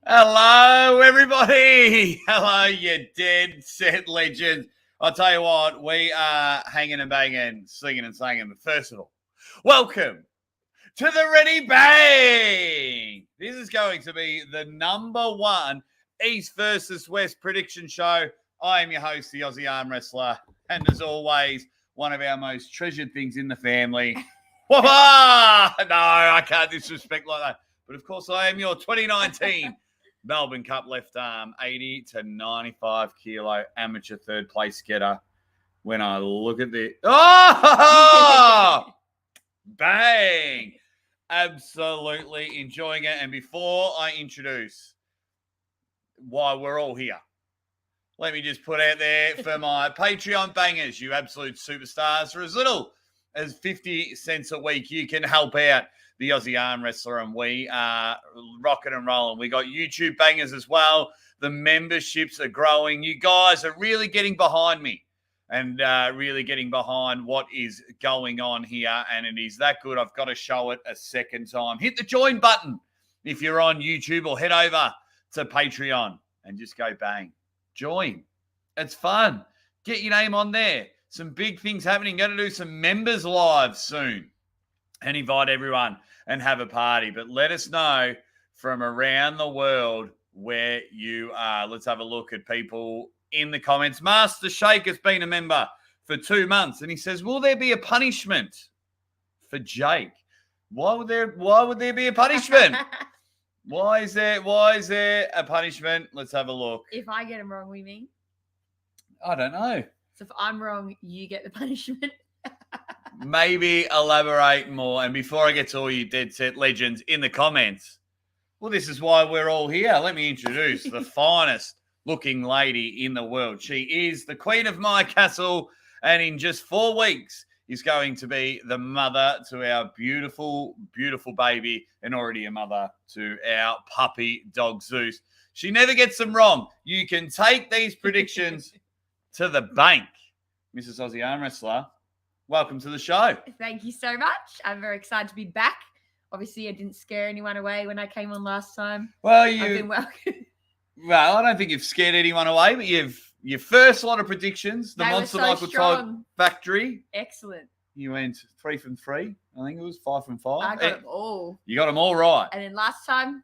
Hello, everybody. Hello, you dead set legends. I'll tell you what, we are hanging and banging, singing and singing. But first of all, welcome to the Ready Bang. This is going to be the #1 East versus West prediction show. I am your host, the Aussie ArmWrestler. And as always, one of our most treasured things in the family. No, I can't disrespect like that. But of course, I am your 2019 Melbourne Cup left arm, 80 to 95 kilo amateur third place getter. When I look at the bang, absolutely enjoying it. And before I introduce why we're all here, let me just put out there for my Patreon bangers, you absolute superstars, for as little as 50 cents a week, you can help out the Aussie ArmWrestler, and we are rocking and rolling. We got YouTube bangers as well. The memberships are growing. You guys are really getting behind me and really getting behind what is going on here, and it is that good. I've got to show it a second time. Hit the join button if you're on YouTube, or head over to Patreon and just go bang. Join. It's fun. Get your name on there. Some big things happening. Going to do some members live soon and invite everyone and have a party. But let us know from around the world where you are. Let's have a look at people in the comments. Master Shake has been a member for 2 months, and he says, will there be a punishment for Jake? Why would there be a punishment? Why is there a punishment? Let's have a look. If I get them wrong, we mean? I don't know. So if I'm wrong, you get the punishment. Maybe elaborate more. And before I get to all you dead set legends in the comments, well, this is why we're all here. Let me introduce the finest looking lady in the world. She is the queen of my castle, and in just 4 weeks is going to be the mother to our beautiful, beautiful baby, and already a mother to our puppy dog Zeus. She never gets them wrong. You can take these predictions to the bank. Mrs. Aussie ArmWrestler, welcome to the show. Thank you so much. I'm very excited to be back. Obviously, I didn't scare anyone away when I came on last time. Well, I've been welcome. Well, I don't think you've scared anyone away, but your first lot of predictions, the They Monster were so Michael Todd Factory. Excellent. You went 3 from 3. I think it was 5 from 5. I got them all. You got them all right. And then last time,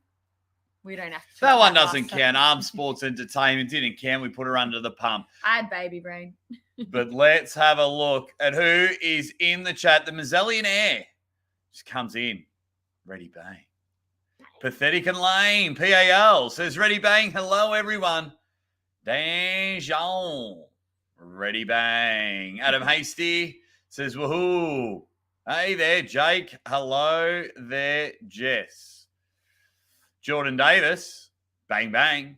we don't have to. That one doesn't count. Arm Sports Entertainment didn't count. We put her under the pump. I had baby brain. But let's have a look at who is in the chat. The Mazellionaire just comes in. Ready bang. Pathetic and Lane, PAL, says ready bang. Hello, everyone. Danjon, ready bang. Adam Hasty says woohoo. Hey there, Jake. Hello there, Jess. Jordan Davis, bang bang.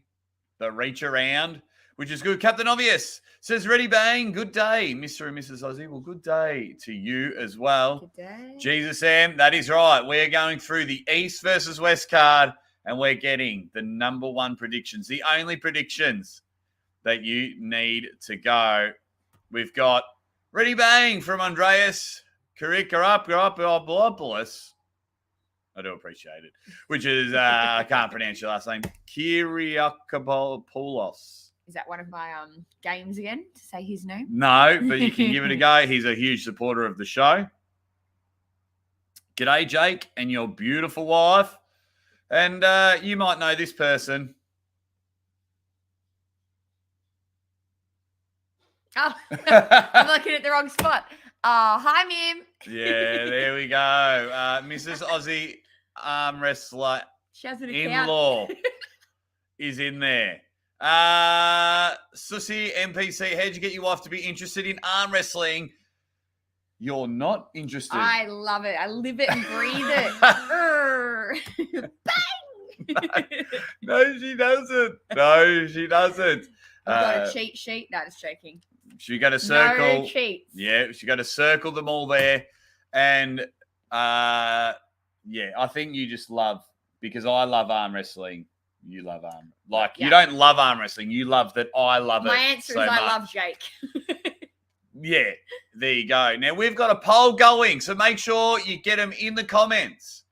The reach around, which is good. Captain Obvious says ready bang. Good day, Mr. and Mrs. Aussie. Well, good day to you as well. Good day. Jesus, Sam, that is right. We're going through the East versus West card, and we're getting the #1 predictions, the only predictions that you need to go. We've got ready bang from Andreas Kiriakopoulos. I do appreciate it. Which is, I can't pronounce your last name. Kiriakopoulos. Is that one of my games again to say his name? No, but you can give it a go. He's a huge supporter of the show. G'day, Jake, and your beautiful wife. And you might know this person. Oh, I'm looking at the wrong spot. Oh, hi, Mim. Yeah, there we go. Mrs. Aussie ArmWrestler She has an account. in-law is in there. Susie MPC, how'd you get your wife to be interested in arm wrestling? You're not interested. I love it. I live it and breathe it. Bang! No, she doesn't. No, she doesn't. I've got a cheat sheet. No, just joking. She got to circle. No cheats. Yeah, she got to circle them all there. And yeah, I think you just love, because I love arm wrestling You love arm. Like, Yeah. you don't love arm wrestling. You love that I love My it answer so is I much. love Jake. Yeah, there you go. Now, we've got a poll going, so make sure you get them in the comments.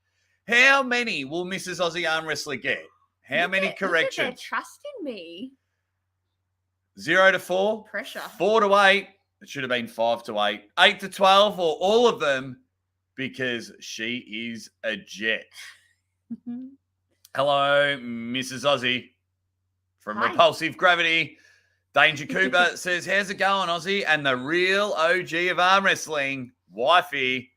How many will Mrs. Aussie Arm Wrestler get? How many corrections? Look at their trust in me. 0 to 4? Pressure. 4 to 8? It should have been 5 to 8. 8 to 12 or all of them because she is a jet. Hello, Mrs. Aussie from Hi. Repulsive Gravity. Danger Cooper says, how's it going, Aussie? And the real OG of arm wrestling, wifey,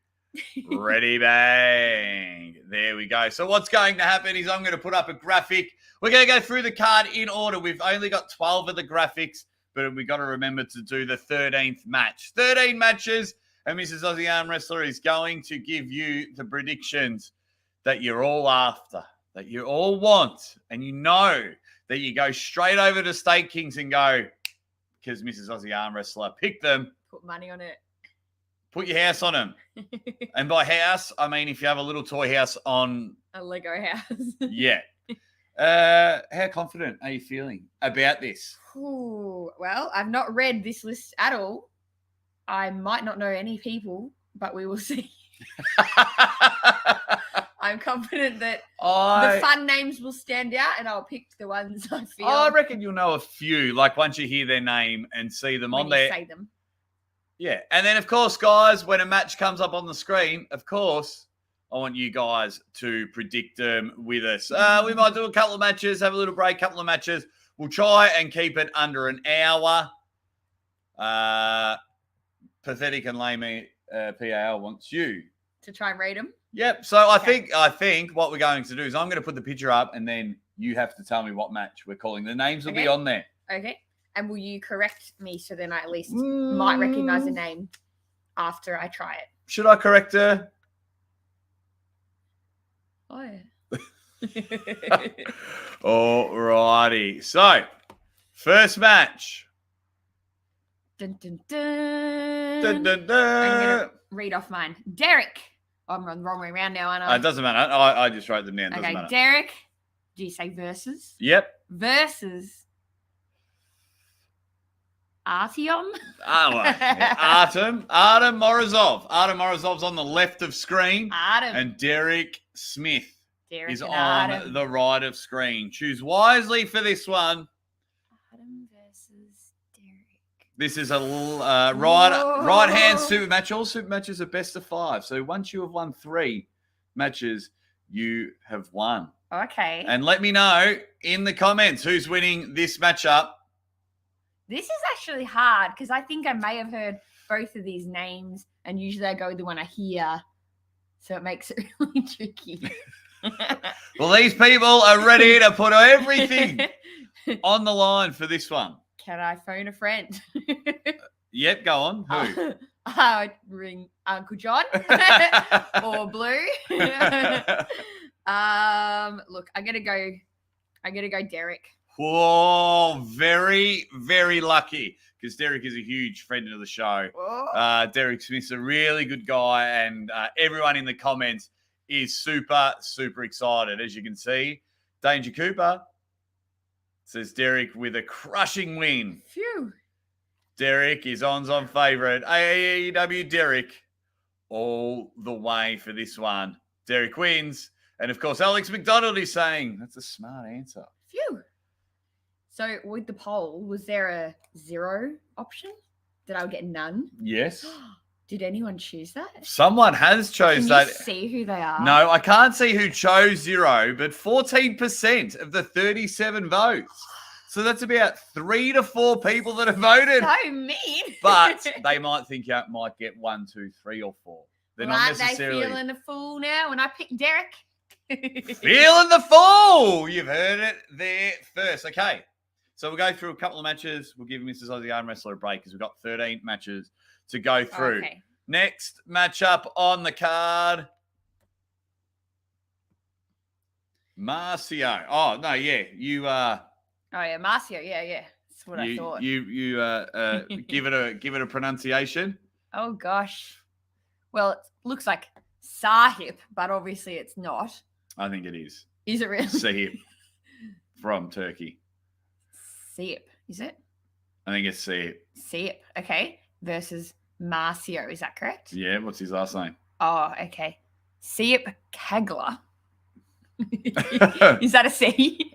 ready bang. There we go. So what's going to happen is I'm going to put up a graphic. We're going to go through the card in order. We've only got 12 of the graphics, but we've got to remember to do the 13th match. 13 matches, and Mrs. Aussie Arm Wrestler is going to give you the predictions that you're all after, that you all want, and you know that you go straight over to State Kings and go, because Mrs. Aussie Arm Wrestler picked them. Put money on it. Put your house on them. And by house, I mean if you have a little toy house on... A Lego house. Yeah. How confident are you feeling about this? Ooh, well, I've not read this list at all. I might not know any people, but we will see. I'm confident that the fun names will stand out, and I'll pick the ones I feel. I reckon you'll know a few, like once you hear their name and see them when on you there. say them. Yeah. And then, of course, guys, when a match comes up on the screen, of course, I want you guys to predict them with us. We might do a couple of matches, have a little break, couple of matches. We'll try and keep it under an hour. Pathetic and lame PAL wants you To try and rate them? Yep. So I think what we're going to do is I'm going to put the picture up, and then you have to tell me what match we're calling. The names will be on there. Okay. And will you correct me so then I at least might recognize a name after I try it? Should I correct her? Oh, yeah. Alrighty. So, first match. Dun, dun, dun. Dun, dun, I'm dun. going to read off mine. Derek. Oh, I'm on the wrong way around now, aren't I? It doesn't matter. I just wrote them down. Doesn't Okay, matter. Derek. Do you say versus? Yep. Versus Artyom. Artem Morizov. Artem Morizov's on the left of screen. Artem. And Derek Smith Derek is and on Artem. the right of screen. Choose wisely for this one. Artem versus Derek. This is a right hand super match. All super matches are best of 5. So once you have won 3 matches, you have won. Okay. And let me know in the comments who's winning this matchup. This is actually hard because I think I may have heard both of these names, and usually I go with the one I hear. So it makes it really tricky. Well, these people are ready to put everything on the line for this one. Can I phone a friend? Yep, go on. Who? I'd ring Uncle John or Blue. Look, I'm gonna go Derek. Whoa, very, very lucky because Derek is a huge friend of the show. Derek Smith's a really good guy, and everyone in the comments is super, super excited. As you can see, Danger Cooper says Derek with a crushing win. Phew. Derek is on favourite. AEW Derek all the way for this one. Derek wins. And, of course, Alex McDonald is saying that's a smart answer. Phew. So with the poll, was there a 0 option? Did I get none? Yes. Did anyone choose that? Someone has chose that. Can you see who they are? No, I can't see who chose 0, but 14% of the 37 votes. So that's about 3 to 4 people that have voted. So mean. But they might think you might get 1, 2, 3, or 4. They're not necessarily. They feeling a fool now when I picked Derek? Feeling the fool. You've heard it there first. Okay. So we'll go through a couple of matches. We'll give Mrs. Aussie Arm Wrestler a break because we've got 13 matches to go through. Okay. Next matchup on the card. Marcio. Oh, no, yeah. You Oh, yeah, Marcio. Yeah. That's what I thought. You give it a pronunciation. Oh, gosh. Well, it looks like Sahip, but obviously it's not. I think it is. Is it really? Sahip. from Turkey. Sip, is it? I think it's C. Sip, okay. Versus Marcio, is that correct? Yeah, what's his last name? Oh, okay. Sip Kagler. Is that a C?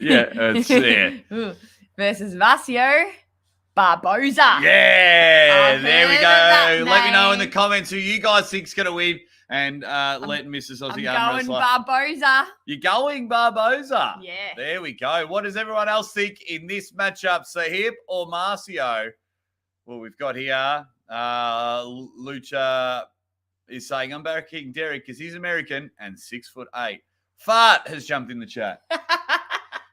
Yeah, it's C. Ooh. Versus Marcio Barboza. Yeah, I've there we heard of that go. Let me know in the name. comments who you guys think's going to win. And let Mrs. I'm Aussie going ArmWrestler. Barboza. You're going Barboza. Yeah. There we go. What does everyone else think in this matchup? Sahib or Marcio? Well, we've got here Lucha is saying, I'm backing Derek because he's American and 6'8". Fart has jumped in the chat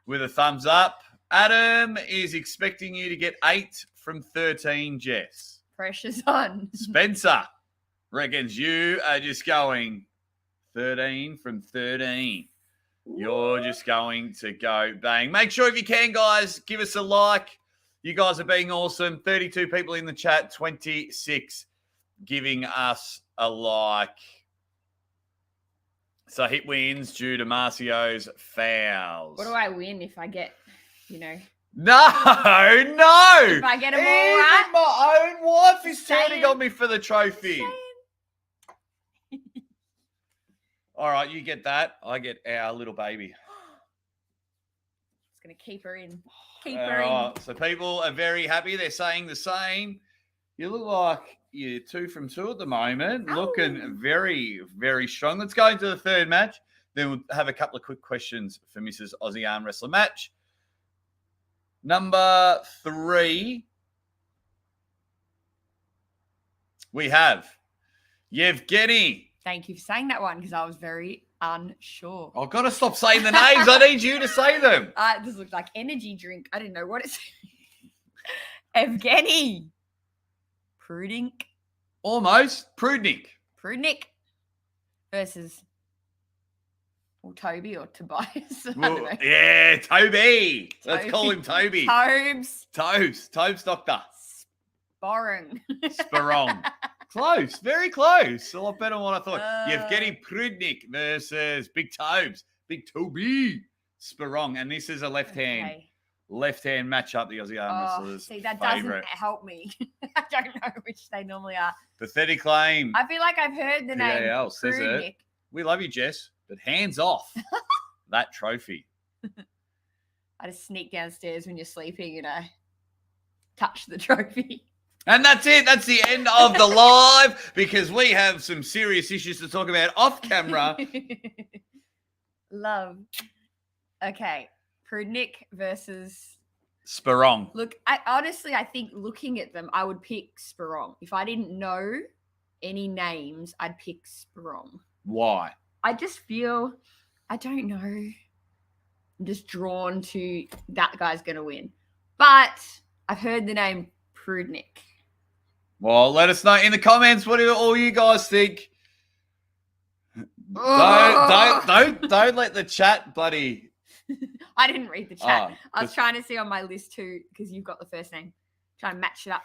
with a thumbs up. Adam is expecting you to get 8 from 13, Jess. Pressure's on. Spencer reckons you are just going 13 from 13. You're just going to go bang. Make sure if you can, guys, give us a like. You guys are being awesome. 32 people in the chat, 26 giving us a like. So hit wins due to Marcio's fouls. What do I win if I get, No. No. If I get them all right? Even my own wife is Saying. turning on me for the trophy. All right, you get that. I get our little baby. Just going to keep her in. Keep her in. All right, so people are very happy. They're saying the same. You look like you're 2 from 2 at the moment. Oh. Looking very, very strong. Let's go into the third match. Then we'll have a couple of quick questions for Mrs. Aussie ArmWrestler match. Number 3, we have Evgeny. Thank you for saying that one because I was very unsure. I've got to stop saying the names. I need you to say them. This looked like energy drink. I didn't know what it's. Evgeny. Prudnik. Almost. Prudnik. Versus Toby or Tobias. I don't Well, know. yeah, Toby. Let's call him Toby. Tobes. Tobes doctor. Sparron. Sparron. Close. Very close. A lot better than what I thought. Uh, Evgeny Prudnik versus Big Tobes. Big Toby. Sparron. And this is a left-hand matchup, the Aussie ArmWrestlers' see, that favorite. doesn't help me. I don't know which they normally are. Pathetic claim. I feel like I've heard the name PAL says it. Prudnik. We love you, Jess, but hands off that trophy. I just sneak downstairs when you're sleeping and I touch the trophy. And that's it. That's the end of the live because we have some serious issues to talk about off camera. Love. Okay. Prudnik versus Sparron. Look, I think looking at them, I would pick Sparron. If I didn't know any names, I'd pick Sparron. Why? I just feel, I don't know. I'm just drawn to that guy's going to win. But I've heard the name Prudnik. Well, let us know in the comments what do all you guys think. Don't let the chat, buddy. I didn't read the chat. Oh, I was trying to see on my list too because you've got the first name. Trying to match it up.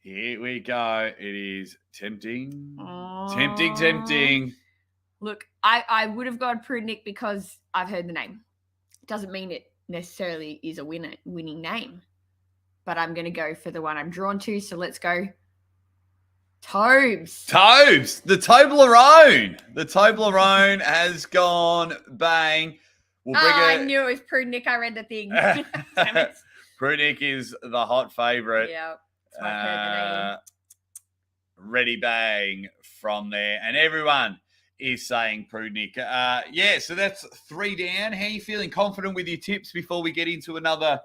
Here we go. It is tempting. Oh. Tempting. Look, I would have gone Prudnik because I've heard the name. Doesn't mean it necessarily is a winning name. But I'm going to go for the one I'm drawn to. So let's go Tobes. The Toblerone. The Toblerone has gone bang. We'll bring I knew it was Prudnik. I read the thing. Damn it. Prudnik is the hot favorite. Yeah. That's why I've heard the name. Ready bang from there. And everyone is saying Prudnik. So that's 3 down. How are you feeling? Confident with your tips before we get into another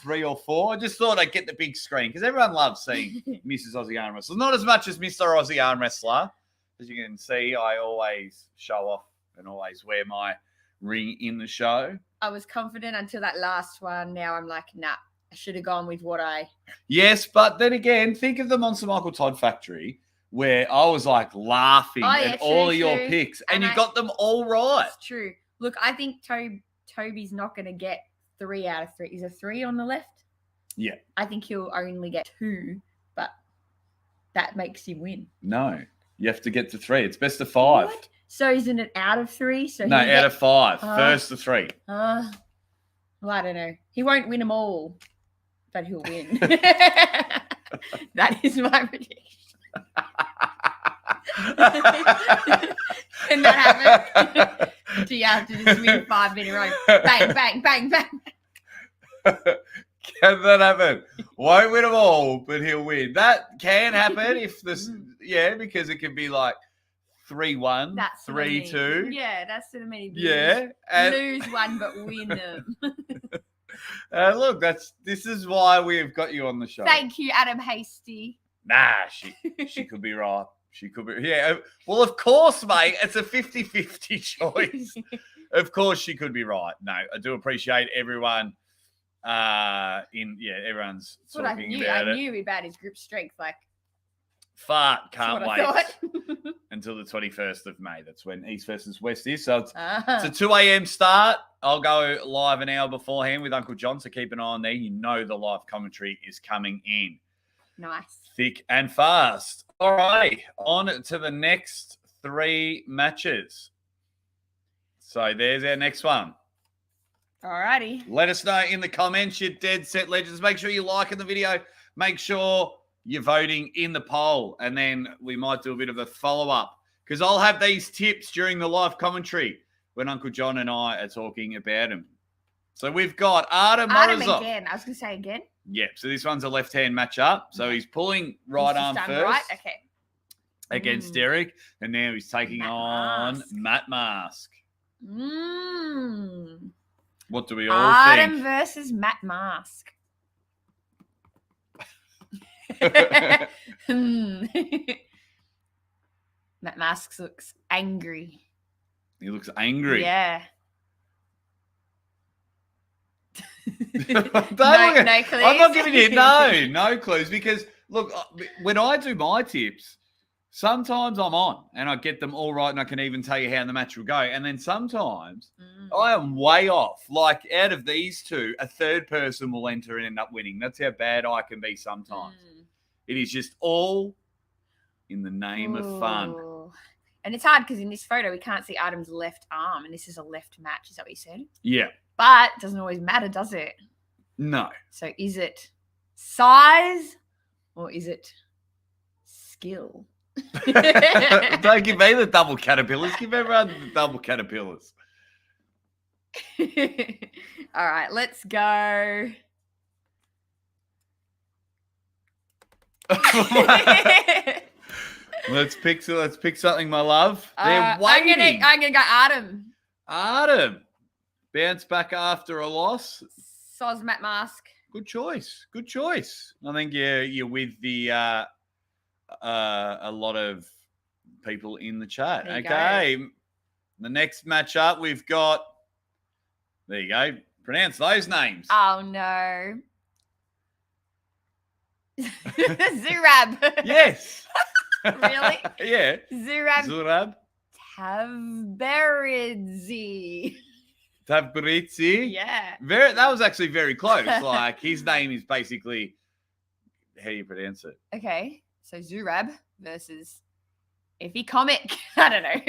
3 or 4? I just thought I'd get the big screen because everyone loves seeing Mrs. Aussie ArmWrestler. Not as much as Mr. Aussie ArmWrestler. As you can see, I always show off and always wear my ring in the show. I was confident until that last one. Now I'm like, nah, I should have gone with what I... Yes, but then again, think of the Monster Michael Todd factory where I was like laughing at all of your picks and you got them all right. It's true. Look, I think Toby's not going to get 3 out of 3. Is there 3 on the left? Yeah. I think he'll only get 2, but that makes him win. No, you have to get to 3. It's best of 5. What? So isn't it out of 3? So no, out of 5. First to 3. Well, I don't know. He won't win them all, but he'll win. That is my prediction. Can that happen? Do you have to just win 5 in a row? Bang, bang, bang, bang. Can that happen? Won't win them all, but he'll win. That can happen if this, because it can be like 3-1, That's what I mean. 3-2. Yeah, that's what I mean. Yeah. Lose one, but win them. Look, this is why we've got you on the show. Thank you, Adam Hasty. Nah, she could be right. She could be. Yeah. Well, of course, mate. It's a 50-50 choice. Of course, she could be right. No, I do appreciate everyone. Everyone's talking about it. I knew about his grip strength. Like, can't wait until the 21st of May. That's when East versus West is. So it's a 2 a.m. start. I'll go live an hour beforehand with Uncle John, so keep an eye on there. You know the live commentary is coming in. Nice. Thick and fast. All right, on to the next 3 matches. So there's our next one. Alrighty. Let us know in the comments, you dead set legends. Make sure you're liking the video. Make sure you're voting in the poll. And then we might do a bit of a follow-up because I'll have these tips during the live commentary when Uncle John and I are talking about them. So we've got Morizov. Again. I was going to say again. Yep. So this one's a left-hand matchup. So he's pulling right arm first. Right? Okay. Against Derek. And now he's taking on Matt Mask. What do we all think? Artem versus Matt Mask. Matt Mask looks angry. He looks angry. Yeah. No clues. I'm not giving you no clues because look, when I do my tips, sometimes I'm on and I get them all right and I can even tell you how the match will go. And then sometimes I am way off. Like out of these two, a third person will enter and end up winning. That's how bad I can be sometimes. It is just all in the name of fun. And it's hard because in this photo, we can't see Adam's left arm and this is a left match. Is that what you said? Yeah. But it doesn't always matter, does it? No. So is it size or is it skill? Don't give me the double caterpillars. Give everyone the double caterpillars. All right, let's go. Let's pick something, my love. They're waiting. I'm gonna go Adam. Adam. Bounce back after a loss. Soz Matt Mask. Good choice. I think you're with the a lot of people in the chat. Okay. The next matchup we've got. There you go. Pronounce those names. Oh no. Zurab. Yes. Really? Yeah. Zurab. Tavberidze. Tavberidze. Yeah. That was actually very close. Like his name is basically how you pronounce it. Okay. So Zurab versus Effie Comic. I don't know.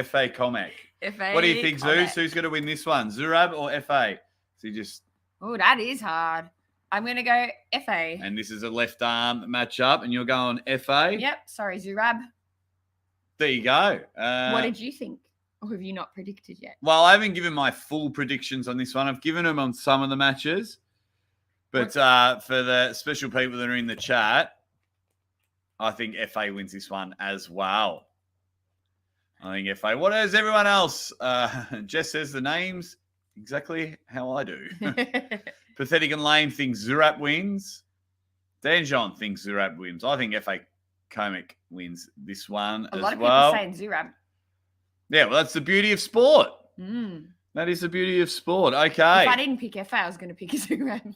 FA Comic. FA. What do you think, Zeus? Who's going to win this one, Zurab or FA? So you just. Oh, that is hard. I'm going to go FA. And this is a left arm matchup, and you're going FA. Yep. Sorry, Zurab. There you go. What did you think? Or have you not predicted yet? Well, I haven't given my full predictions on this one. I've given them on some of the matches. But for the special people that are in the chat, I think FA wins this one as well. I think FA. What is everyone else? Jess says the names exactly how I do. Pathetic and Lame thinks Zurab wins. Danjon thinks Zurab wins. I think FA Comic wins this one as well. A lot of people saying Zurab. Yeah, well, that's the beauty of sport. Mm. That is the beauty of sport. Okay. If I didn't pick FA, I was going to pick Zurab.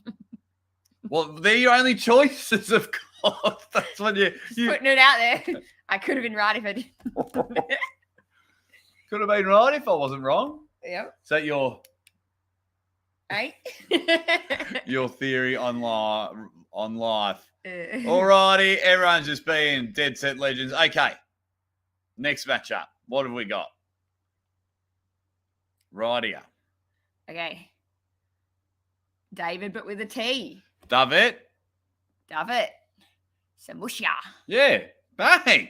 Well, they're your only choices, of course. That's what you putting it out there. I could have been right if I didn't. Could have been right if I wasn't wrong. Yep. Is that your your theory on life? Alrighty, everyone's just being dead set legends. Okay. Next matchup. What have we got? Right here. Okay. David, but with a T. David. David. Samusha. Yeah. Bang.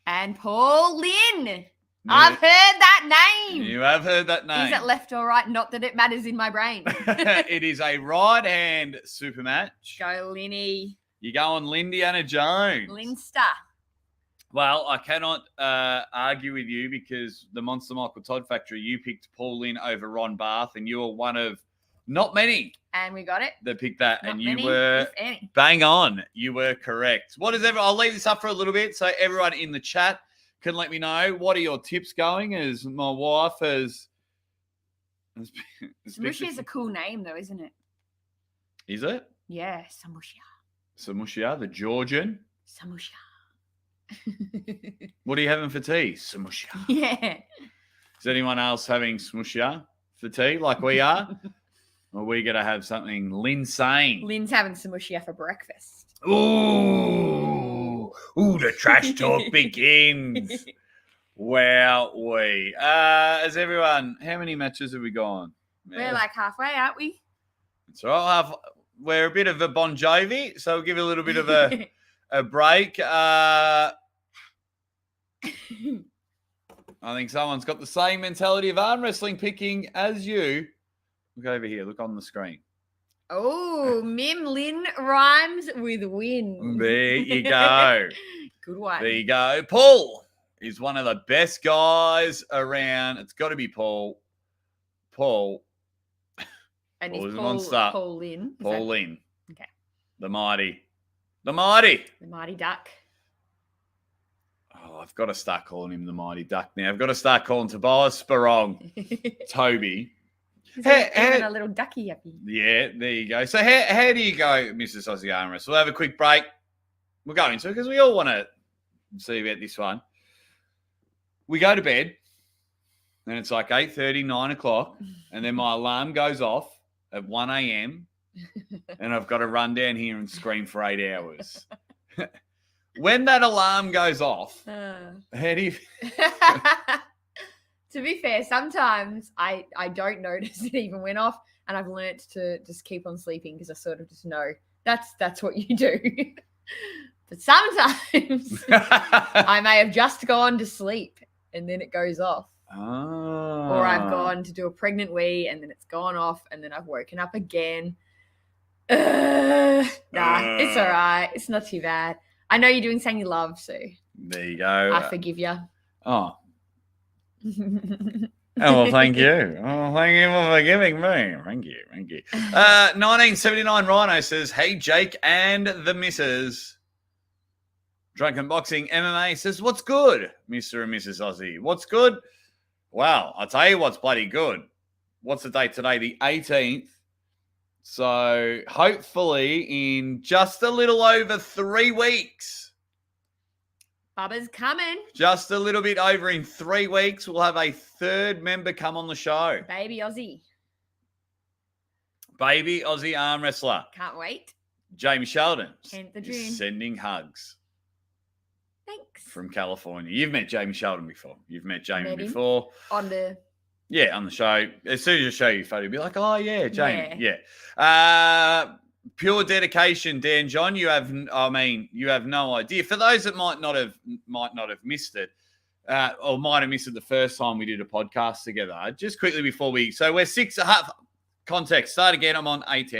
And Paul Lynn. I've heard that name. You have heard that name. Is it left or right? Not that it matters in my brain. It is a right-hand super match. Go, Linny. You go on Lindiana Jones. Linster. Well, I cannot argue with you because the Monster Michael Todd Factory, you picked Paul Lynn over Ron Barth, and you were one of not many And we got it. that picked that. Not and you many, were if any. bang on. You were correct. What is I'll leave this up for a little bit so everyone in the chat can let me know what are your tips going as my wife has Samushia is a cool name, though, isn't it? Is it? Yeah, Samushia. Samushia, the Georgian. Samushia. What are you having for tea? Samushia. Yeah. Is anyone else having samushia for tea like we are? Or are we going to have something Lynn-sane? Lynn's having Samushia for breakfast. Ooh, the trash talk begins. Wow, we. As everyone, how many matches have we gone? We're like halfway, aren't we? It's all right. We're a bit of a Bon Jovi, so we'll give it a little bit of a break. I think someone's got the same mentality of arm wrestling picking as you. Look over here. Look on the screen. Oh, Mim Lynn rhymes with win. There you go. Good one. There you go. Paul is one of the best guys around. It's got to be Paul. Paul. And Paul is is a monster. Paul Lynn. Is Paul that- Lynn. Okay. The mighty. The mighty. The Mighty Duck. Oh, I've got to start calling him the mighty duck now. I've got to start calling Tobias, Sparron, Toby. He's Hey, even hey. a little ducky yuppie. Yeah, there you go. So how do you go, Mrs. Aussie ArmWrestler? We'll have a quick break. We'll go into it because we all want to see about this one. We go to bed, and it's like 8:30, 9 o'clock, and then my alarm goes off at 1 a.m., and I've got to run down here and scream for 8 hours. When that alarm goes off, how do you... To be fair, sometimes I don't notice it even went off, and I've learnt to just keep on sleeping because I sort of just know that's what you do. But sometimes I may have just gone to sleep and then it goes off. Oh. Or I've gone to do a pregnant wee and then it's gone off and then I've woken up again. Nah, it's all right. It's not too bad. I know you're doing something you love, so There you go. I forgive you. Oh. Oh, well, thank you. Oh, thank you for forgiving me. Thank you. Thank you. 1979 Rhino says, hey, Jake and the missus. Drunken Boxing MMA says, what's good, Mr. and Mrs. Aussie? What's good? Well, I'll tell you what's bloody good. What's the date today? The 18th. So hopefully in just a little over 3 weeks, Bubba's coming. just a little bit over in 3 weeks, we'll have a third member come on the show. Baby Aussie. Baby Aussie arm wrestler, Can't wait. Jamie Sheldon, 10th of is June. sending hugs Thanks. from California. You've met Jamie Sheldon before. You've met Jamie Met him. before. On the Yeah, on the show. As soon as you show your photo, you'll be like, oh, yeah, Jamie. Yeah. Pure dedication, Dan John. You have no idea. For those that might not have missed it, or might have missed it the first time we did a podcast together, just quickly before so we're 6.5 context. Start again. I'm on 8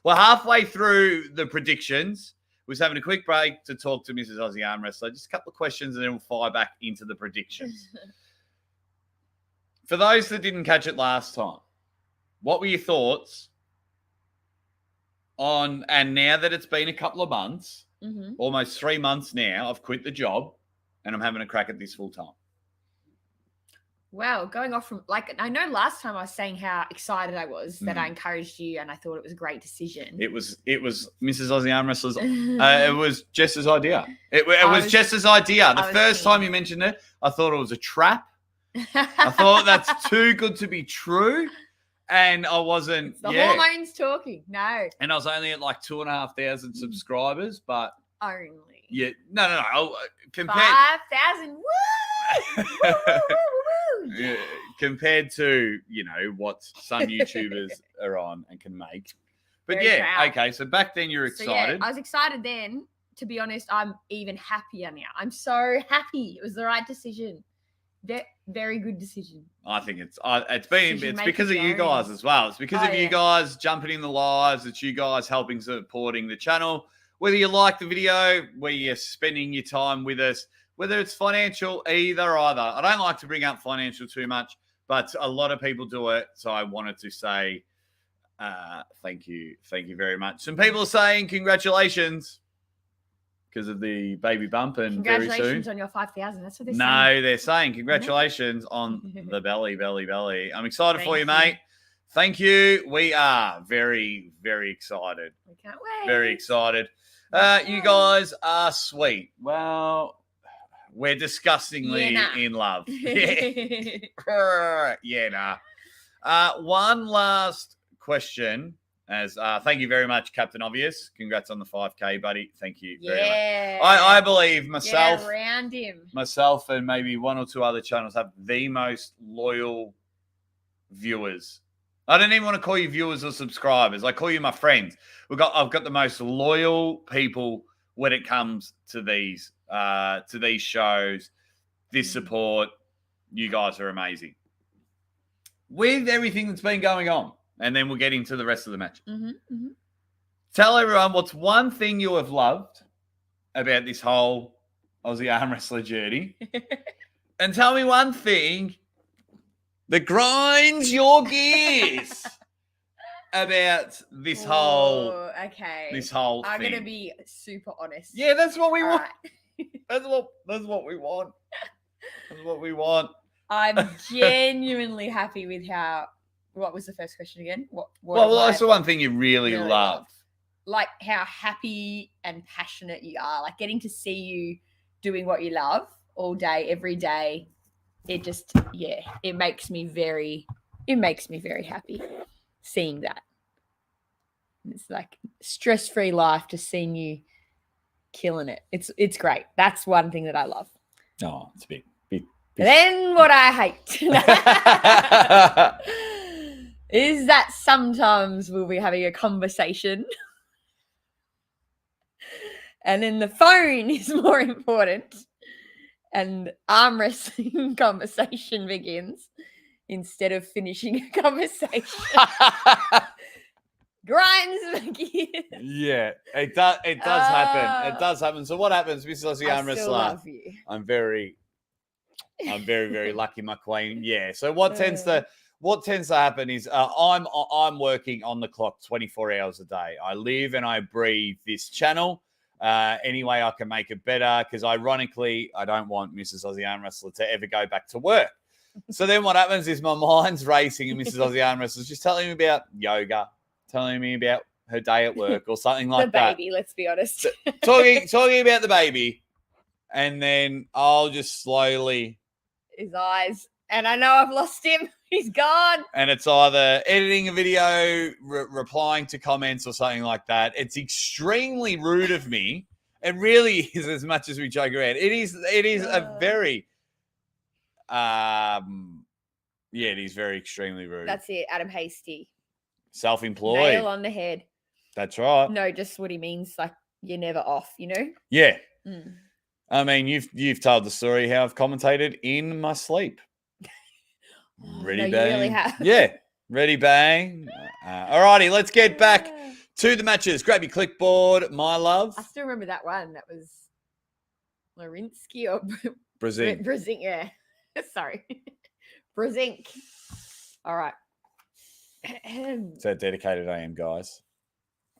We're halfway through the predictions. We was having a quick break to talk to Mrs. Aussie Arm Wrestler. Just a couple of questions and then we'll fire back into the predictions. For those that didn't catch it last time, what were your thoughts on, and now that it's been a couple of months, almost 3 months now, I've quit the job and I'm having a crack at this full time. Wow, going off from, like, I know last time I was saying how excited I was that I encouraged you and I thought it was a great decision. It was Mrs. Aussie Arm Wrestler's, it was Jess's idea. It was Jess's idea. The first time you mentioned it, I thought it was a trap. I thought that's too good to be true. And I wasn't. The hormones talking. No. And I was only at like 2,500 subscribers, but. Only. Yeah. No. Compared. 5,000. Woo! Woo, woo, woo, woo, woo. compared to, what some YouTubers are on and can make. But Very proud. okay. So back then you're excited. I was excited then. To be honest, I'm even happier now. I'm so happy. It was the right decision. Very good decision. I think it's Decision because of you making guys Jones. as well. It's because of you guys jumping in the lives. It's you guys helping supporting the channel. Whether you like the video, whether you're spending your time with us, whether it's financial, either. I don't like to bring up financial too much, but a lot of people do it. So I wanted to say thank you very much. Some people are saying congratulations because of the baby bump, and very soon. Congratulations on your 5,000. That's what they're saying. No, they're saying congratulations on the belly. I'm excited for you, mate. Thank you. We are very, very excited. We can't wait. Very excited. You guys are sweet. Well, we're disgustingly in love. Yeah, nah. One last question. Thank you very much, Captain Obvious. Congrats on the 5K, buddy. Thank you very much. I believe myself, around him. Myself and maybe one or two other channels have the most loyal viewers. I don't even want to call you viewers or subscribers. I call you my friends. I've got the most loyal people when it comes to these shows, this support. You guys are amazing. With everything that's been going on. And then we'll get into the rest of the match. Tell everyone what's one thing you have loved about this whole Aussie ArmWrestler journey. And tell me one thing that grinds your gears about this whole thing. I'm going to be super honest. Yeah, that's what we want. That's what we want. That's what we want. I'm genuinely happy with how... What was the first question again? That's the one thing you really love. Like how happy and passionate you are. Like getting to see you doing what you love all day, every day. It just, it makes me very happy seeing that. It's like stress-free life, just seeing you killing it. It's great. That's one thing that I love. Oh, it's a big. Then what I hate is that sometimes we'll be having a conversation and then the phone is more important and arm wrestling conversation begins instead of finishing a conversation. Grinds the gears. Yeah, it does happen. It does happen. So what happens, Mrs. Aussie ArmWrestler? Love you. I'm very, very lucky, my queen. Yeah. So what tends to happen is I'm working on the clock 24 hours a day. I live and I breathe this channel. Any way I can make it better, because ironically, I don't want Mrs. Aussie ArmWrestler to ever go back to work. So then what happens is my mind's racing and Mrs. Aussie ArmWrestler is just telling me about yoga, telling me about her day at work or something like that. The baby, let's be honest. talking about the baby. And then I'll just slowly... His eyes. And I know I've lost him. He's gone. And it's either editing a video, replying to comments or something like that. It's extremely rude of me. It really is, as much as we joke around. It is a very... it is very extremely rude. That's it, Adam Hasty. Self-employed. Nail on the head. That's right. No, just what he means, like you're never off, you know? Yeah. I mean, you've told the story how I've commentated in my sleep. Ready, bang. You really have. Yeah. Ready, bang. All righty, let's get back to the matches. Grab your clipboard, my love. I still remember that one. That was Lorinsky or Brzezinski. Brzezinski, yeah. Sorry. Brzezinski. All right. That's how dedicated I am, guys.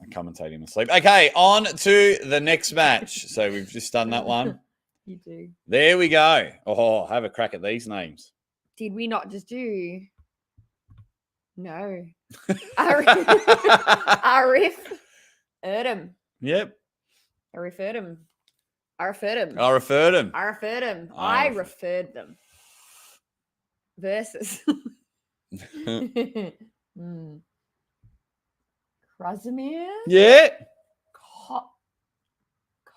I commentate in my sleep. Okay, on to the next match. So we've just done that one. You do. There we go. Oh, have a crack at these names. Did we not just do? No. Arif Erdem. Yep. Arif Erdem. I referred them. I referred them. Versus. Krasimir? Yeah.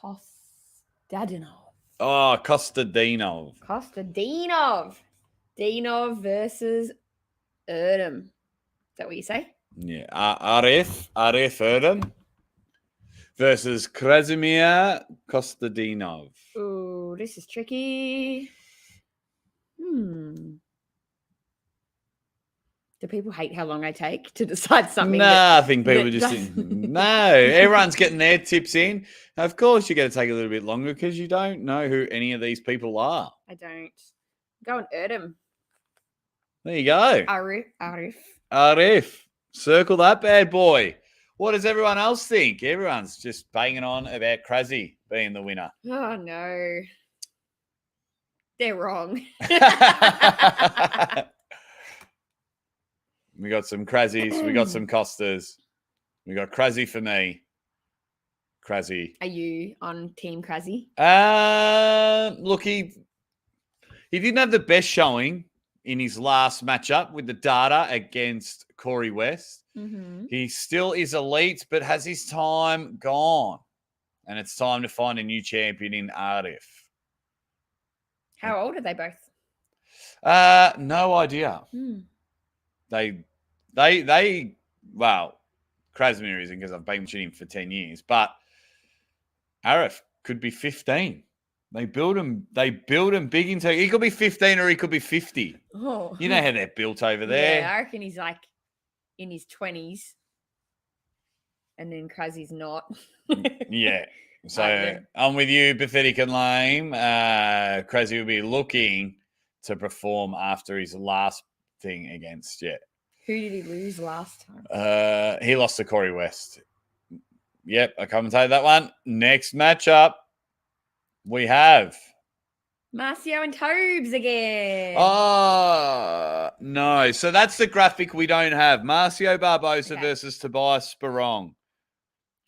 Kostadinov. Oh, Kostadinov. Kostadinov. Dinov versus Erdem. Is that what you say? Yeah. Arif Erdem versus Krasimir Kostadinov. Ooh, this is tricky. Do people hate how long I take to decide something? Nah, I think people just doesn't- no. Everyone's getting their tips in. Of course, you're going to take a little bit longer because you don't know who any of these people are. I don't. Go on Erdem. There you go. Arif. Circle that bad boy. What does everyone else think? Everyone's just banging on about Krasi being the winner. Oh no. They're wrong. We got some Krasis. We got some Costas. We got Krasi for me. Krasi. Are you on Team Krasi? Look, he didn't have the best showing in his last matchup with the data against Corey West. Mm-hmm. He still is elite, but has his time gone. And it's time to find a new champion in Arif. How old are they both? No idea. Well, Krasimir isn't because I've been shooting him for 10 years, but Arif could be 15. They build him big into he could be 15 or he could be 50. Oh. You know how they're built over there. Yeah, I reckon he's like in his 20s. And then Krasi's not. Yeah. So I'm with you, pathetic and lame. Krasi will be looking to perform after his last thing against Jet. Who did he lose last time? He lost to Corey West. Yep, I commentated that one. Next matchup, we have Marcio and Tobes again. Oh, no. So that's the graphic we don't have. Marcio Barbosa versus Tobias Sparron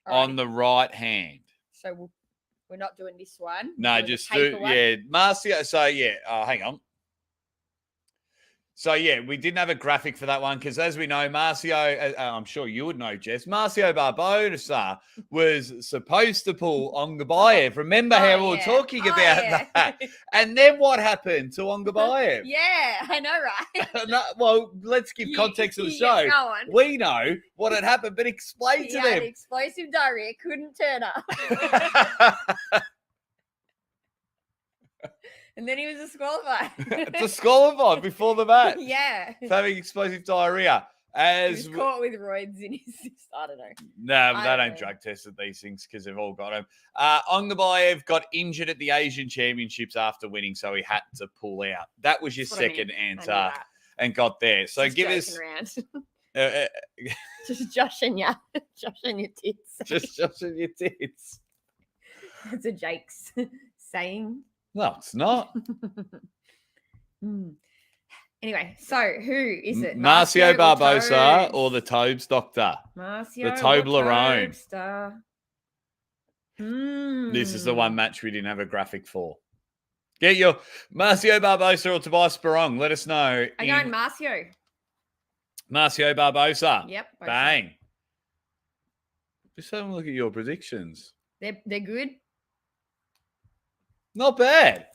on the right hand. So we're not doing this one. No, just do, Marcio. So, hang on. So, we didn't have a graphic for that one because, as we know, Marcio, I'm sure you would know, Jess, Marcio Barbosa was supposed to pull Ongabayev. Remember how we were talking about that? And then what happened to Ongabayev? Yeah, I know, right? No, well, let's give context to the show. Go on. We know what had happened, but explain to them. Had explosive diarrhea, couldn't turn up. And then he was disqualified. Disqualified before the match. Yeah. For having explosive diarrhea. He was caught with roids in his, I don't know. No, but they don't drug test these things because they've all got them. Ongabayev got injured at the Asian Championships after winning, so he had to pull out. That was your second answer and got there. So just give us... Just joshing you. Joshing your tits. Just joshing your tits. That's a Jake's saying. No, it's not. Anyway, so who is it? Marcio Barbosa or the Tobes doctor? Marcio the Toblerone. This is the one match we didn't have a graphic for. Get your Marcio Barbosa or Tobias Sparron. Let us know. I'm going Marcio. Marcio Barbosa. Yep. Bang. Just have a look at your predictions. They're good. Not bad.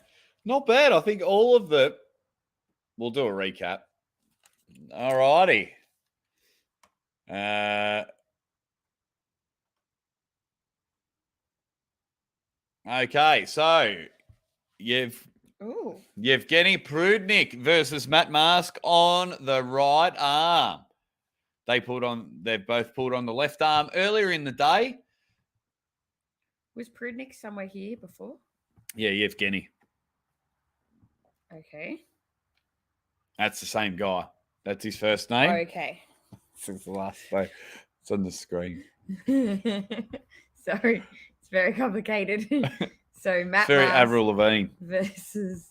Not bad. I think all of the... We'll do a recap. All righty. Okay, so Evgeny Prudnik versus Matt Mask on the right arm. They've both pulled on the left arm earlier in the day. Was Prudnik somewhere here before? Yeah, Evgeny. Okay. That's the same guy. That's his first name. Okay. Since the last day. It's on the screen. Sorry. It's very complicated. So Matt very Avril Lavigne versus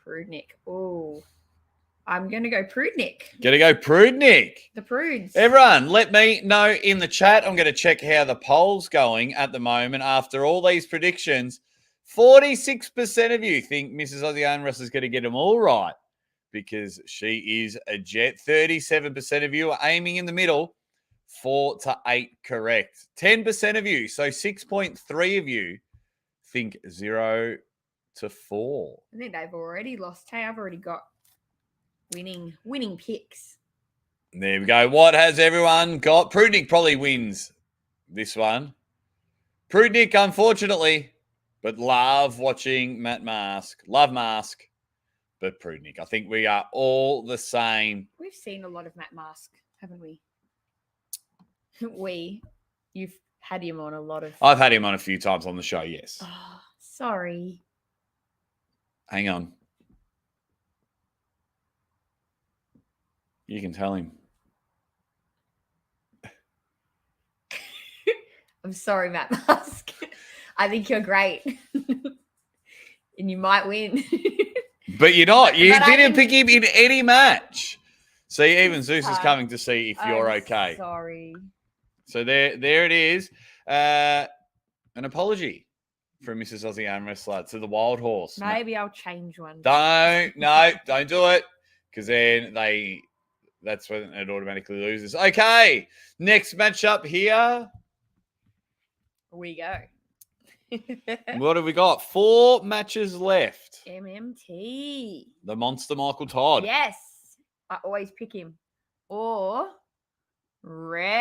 Prudnik. Oh, I'm going to go Prudnik. Gonna go Prudnik. The Prudes. Everyone, let me know in the chat. I'm going to check how the poll's going at the moment after all these predictions. 46% of you think Mrs. Aussie ArmWrestler is going to get them all right because she is a jet. 37% of you are aiming in the middle. 4 to 8 correct. 10% of you, so 6.3 of you think 0 to 4. I think they've already lost. Hey, I've already got Winning picks. There we go. What has everyone got? Prudnik probably wins this one. Prudnik, unfortunately, but love watching Matt Mask. Love Mask, but Prudnik. I think we are all the same. We've seen a lot of Matt Mask, haven't we? You've had him on a lot of. I've had him on a few times on the show, yes. Oh, sorry. Hang on. You can tell him. I'm sorry, Matt Mask. I think you're great. And you might win. But you're not. You But didn't pick him in any match. See, even Zeus is coming to see if you're I'm okay. Sorry. So there it is. An apology from Mrs. Aussie ArmWrestler to the Wild Horse. Maybe I'll change one. Don't do it. Because then that's when it automatically loses. Okay. Next matchup here. We go. What have we got? 4 matches left. MMT. The Monster Michael Todd. Yes. I always pick him. Or Revers.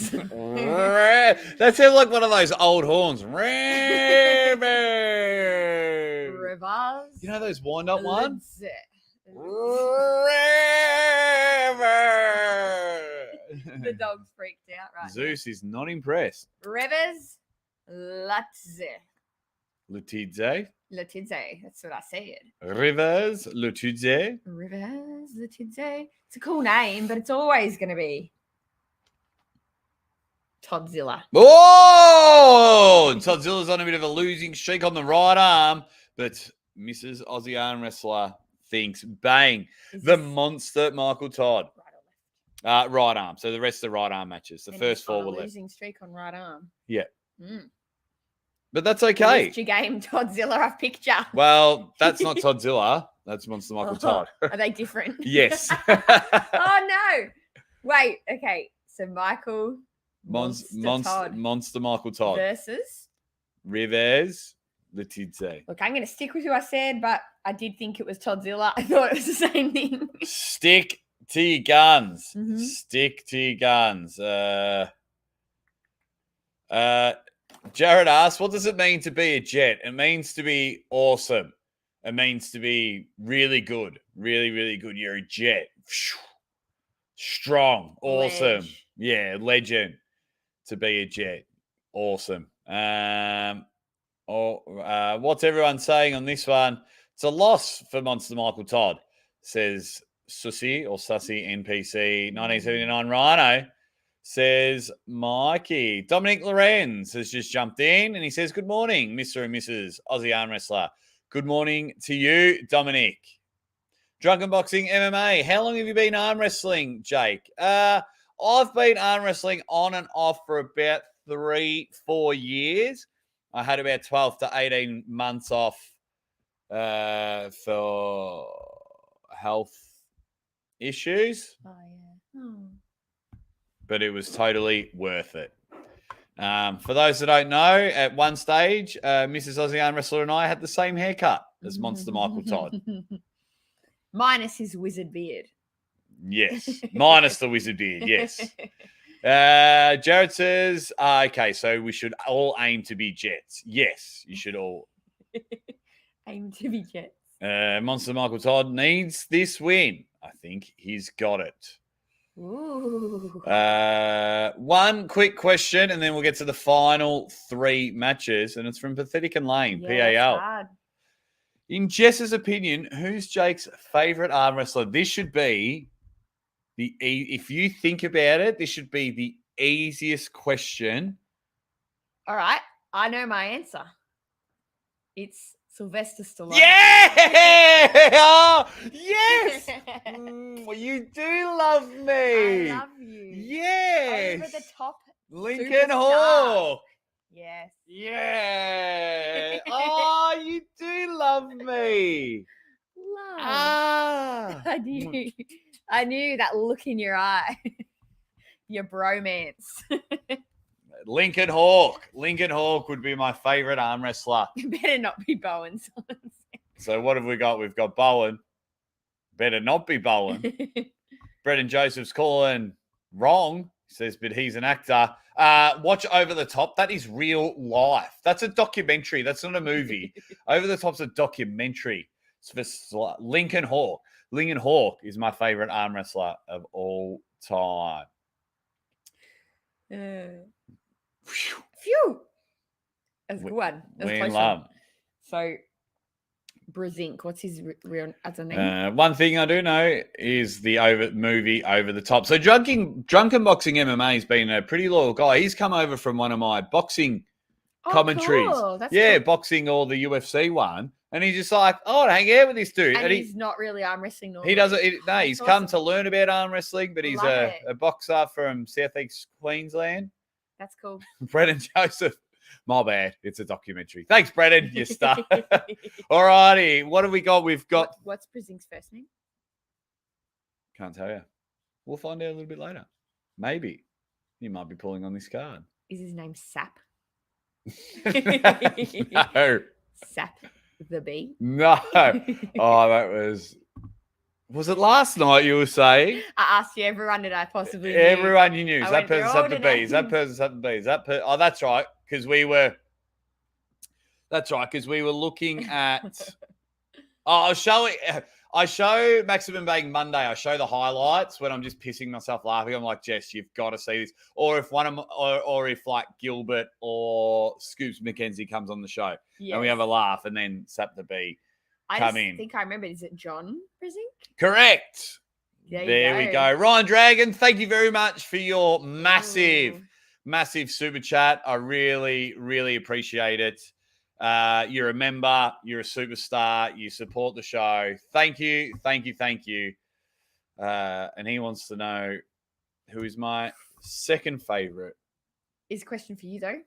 That sounds like one of those old horns. Revers. Revers. You know those wind-up ones? The dog's freaked out right Zeus is not impressed. now. Revers Latze. Lutidze. Latidze. That's what I said. Rivers Lutidze. Revers Latidze. It's a cool name, but it's always going to be Toddzilla. Oh! Todzilla's on a bit of a losing streak on the right arm, but Mrs. Aussie ArmWrestler thinks, bang, the monster Michael Todd. Right or left? Right arm. So the rest of the right arm matches. The And first he's got 4 a were left. losing streak on right arm. Yeah. Mm. But that's okay. Lift your game, Toddzilla. I've picked you. Well, that's not Toddzilla. That's Monster Michael Todd. Are they different? Yes. Oh no! Wait. Okay. So Michael Monster Michael Todd versus. Rivers Letidze. Look, I'm going to stick with who I said, but I did think it was Toddzilla. I thought it was the same thing. Stick to your guns. Mhm. Stick to your guns. Jared asks, what does it mean to be a Jet? It means to be awesome. It means to be really good. Really, really good. You're a Jet. Strong. Awesome. Ledge. Yeah, legend to be a Jet. Awesome. What's everyone saying on this one? It's a loss for Monster Michael Todd, says Sussy or Sussy NPC 1979 Rhino. Says Mikey. Dominic Lorenz has just jumped in and he says, good morning, Mr. and Mrs. Aussie ArmWrestler. Good morning to you, Dominic. Drunken Boxing MMA. How long have you been arm wrestling, Jake? I've been arm wrestling on and off for about 3-4 years. I had about 12 to 18 months off for health issues. Oh yeah. Oh. But it was totally worth it. For those that don't know, at one stage, Mrs. Aussie ArmWrestler and I had the same haircut as Monster Michael Todd. Minus his wizard beard. Yes. Minus the wizard beard, yes. Jared says, okay, so we should all aim to be Jets. Yes, you should all. Aim to be Jets. Monster Michael Todd needs this win. I think he's got it. Ooh. One quick question, and then we'll get to the final 3 matches, and it's from Pathetic and Lane, PAL. Hard. In Jess's opinion, who's Jake's favorite arm wrestler? This should be if you think about it, this should be the easiest question. All right. I know my answer. It's Sylvester Stallone. Yeah! Oh, yes! Well, you do love me. I love you. Yes. Over the top. Lincoln superstar. Hawk. Yes. Yeah. Oh, you do love me. Love. Ah. I knew that look in your eye. Your bromance. Lincoln Hawk. Lincoln Hawk would be my favorite arm wrestler. You better not be Bowen. So what have we got? We've got Bowen. better not be bowling. Brendan Joseph's calling wrong. He says, but he's an actor. Watch Over the Top. That is real life. That's a documentary. That's not a movie. Over the Top's a documentary. It's for Lincoln Hawk. Lincoln Hawk is my favorite arm wrestler of all time. Phew. That's a good one. That's a close one. So, Brezink, what's his real other name? One thing I do know is the movie Over the Top. So, Drunken Boxing MMA has been a pretty loyal guy. He's come over from one of my boxing commentaries. Cool. That's cool. Boxing or the UFC one. And he's just like, oh, I'd hang out with this dude. And he's not really arm wrestling normally. He doesn't. No, he's come to learn about arm wrestling, but he's a boxer from Southeast Queensland. That's cool. Brendan Joseph. My bad. It's a documentary. Thanks, Brendan. You start. All righty. What have we got? We've got. What's Brezink's first name? Can't tell you. We'll find out a little bit later. Maybe. You might be pulling on this card. Is his name Sap? No. Sap the Bee? No. Oh, that was. Was it last night you were saying? I asked you, everyone did I possibly knew? Everyone you knew. Is that person Sap the Bee? names. Is that person Sap the Bee? Is that Oh, that's right. Because we were. That's right. Because we were looking at. I show Maximum Bang Monday. I show the highlights when I'm just pissing myself laughing. I'm like, Jess, you've got to see this. Or if if like Gilbert or Scoops McKenzie comes on the show and we have a laugh, and then Sap the Bee come in. I think I remember. Is it John Brezink? Correct. There we go. Ryan Dragon, thank you very much for your massive super chat. I really, really appreciate it. You're a member. You're a superstar. You support the show. Thank you. And he wants to know who is my second favorite. Is a question for you, though?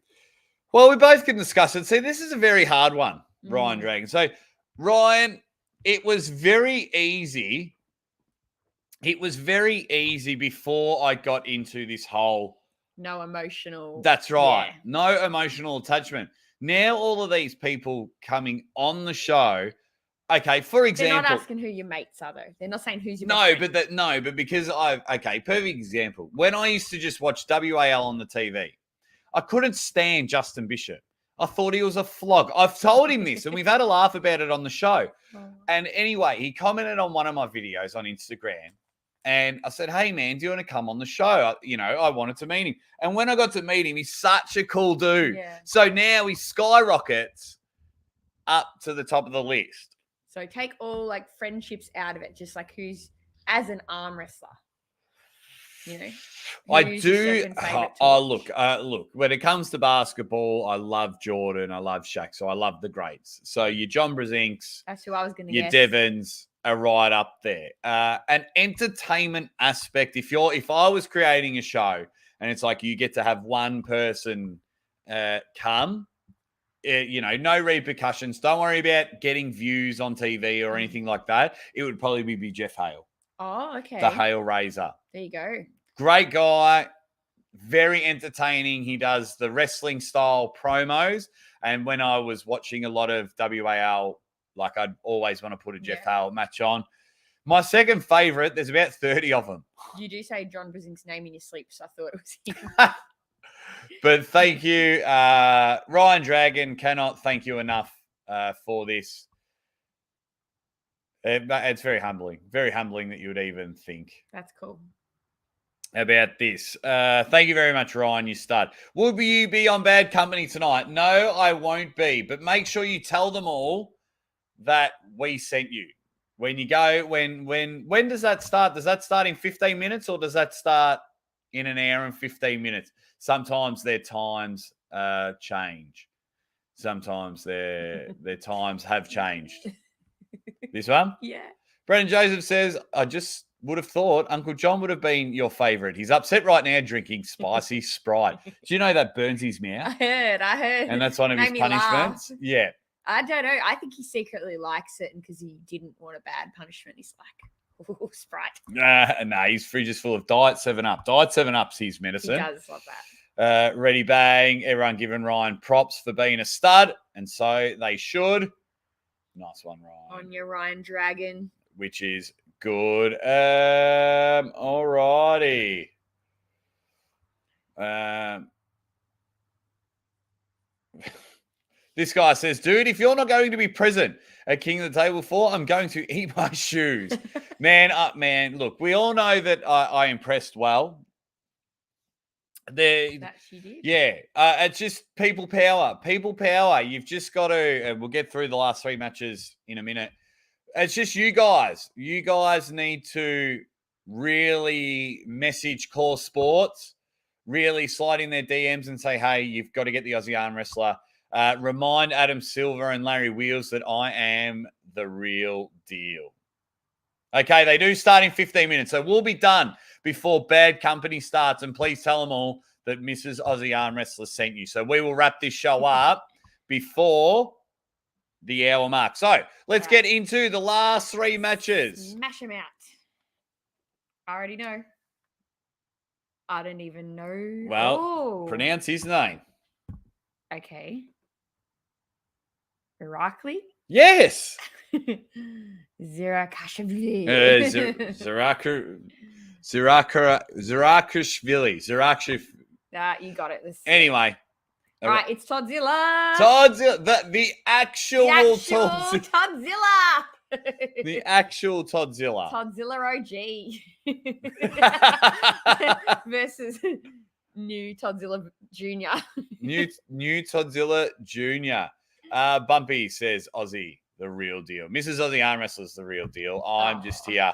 Well, we both can discuss it. See, this is a very hard one, Ryan Dragon. So, Ryan, it was very easy. It was very easy before I got into this whole... No emotional... That's right. Yeah. No emotional attachment. Now, all of these people coming on the show, okay, for example... They're not asking who your mates are, though. They're not saying who's your best friend. But because perfect example. When I used to just watch WAL on the TV, I couldn't stand Justin Bishop. I thought he was a flog. I've told him this, and we've had a laugh about it on the show. And anyway, he commented on one of my videos on Instagram, and I said, hey, man, do you want to come on the show? I wanted to meet him. And when I got to meet him, he's such a cool dude. Yeah. So now he skyrockets up to the top of the list. So take all, like, friendships out of it, just, like, who's, as an arm wrestler, you know? I do. Look, when it comes to basketball, I love Jordan. I love Shaq. So I love the greats. So your John Brezinks. That's who I was going to guess. Your Devons are right up there. An entertainment aspect. If I was creating a show and it's like you get to have one person come, no repercussions. Don't worry about getting views on TV or anything like that. It would probably be Jeff Hale. Oh, okay. The Hale Razor. There you go. Great guy. Very entertaining. He does the wrestling style promos. And when I was watching a lot of WAL, like I'd always want to put a Jeff Hale match on. My second favorite, there's about 30 of them. You do say John Brezink's name in your sleep, so I thought it was him. But thank you. Ryan Dragon, cannot thank you enough for this. It's very humbling that you would even think. That's cool. About this. Thank you very much, Ryan. You start. Will you be on Bad Company tonight? No, I won't be. But make sure you tell them all that we sent you. When you go, when does that start? Does that start in 15 minutes or does that start in an hour and 15 minutes? Sometimes their times change. Sometimes their times have changed. This one? Yeah. Brendan Joseph says, I just would have thought Uncle John would have been your favorite. He's upset right now drinking spicy Sprite. Do you know that burns his mouth? I heard. And that's one of his punishments? Laugh. Yeah. I don't know. I think he secretly likes it because he didn't want a bad punishment. He's like, ooh, Sprite. Nah, his fridge is full of Diet 7-Up. Diet 7-Up's his medicine. He does love that. Ready bang. Everyone giving Ryan props for being a stud. And so they should. Nice one, Ryan. On your Ryan Dragon. Which is good. Alrighty. This guy says, dude, if you're not going to be present at King of the Table 4, I'm going to eat my shoes. man, look, we all know that I impressed well. That she did. Yeah, it's just people power. People power. You've just got to, and we'll get through the last 3 matches in a minute. It's just you guys. You guys need to really message Core Sports, really slide in their DMs and say, hey, you've got to get the Aussie Arm Wrestler. Remind Adam Silver and Larry Wheels that I am the real deal. Okay, they do start in 15 minutes, so we'll be done before Bad Company starts. And please tell them all that Mrs. Aussie Arm Wrestler sent you. So we will wrap this show up before the hour mark. So let's get into the last 3 matches. Smash them out. I already know. I don't even know. Well, pronounce his name. Okay. Irakli? Yes. Zirakashvili. Zurakashvili. You got it. Anyway. All right, it's Toddzilla. The actual Toddzilla. Toddzilla. The actual Toddzilla. Toddzilla OG. Versus new Toddzilla Jr. new Toddzilla Jr. Bumpy says Aussie, the real deal. Mrs. Aussie Arm Wrestler's the real deal. I'm just here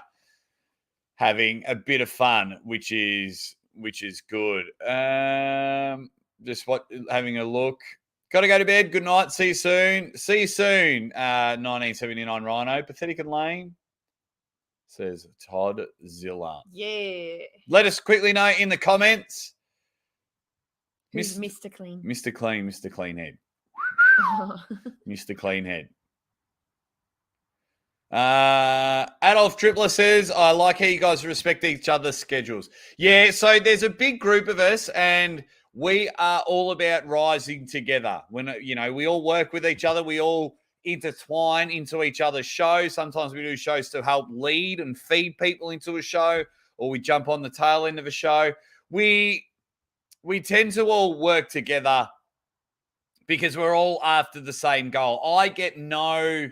having a bit of fun, which is good. Having a look. Got to go to bed. Good night. See you soon. 1979 Rhino. Pathetic and lame. Says Toddzilla. Yeah. Let us quickly know in the comments. Who's Mr. Clean? Mr. Clean Head. Mr. Clean Head. Adolf Tripler says, I like how you guys respect each other's schedules. Yeah, so there's a big group of us, and we are all about rising together. When, we all work with each other. We all intertwine into each other's shows. Sometimes we do shows to help lead and feed people into a show, or we jump on the tail end of a show. We tend to all work together because we're all after the same goal. I get no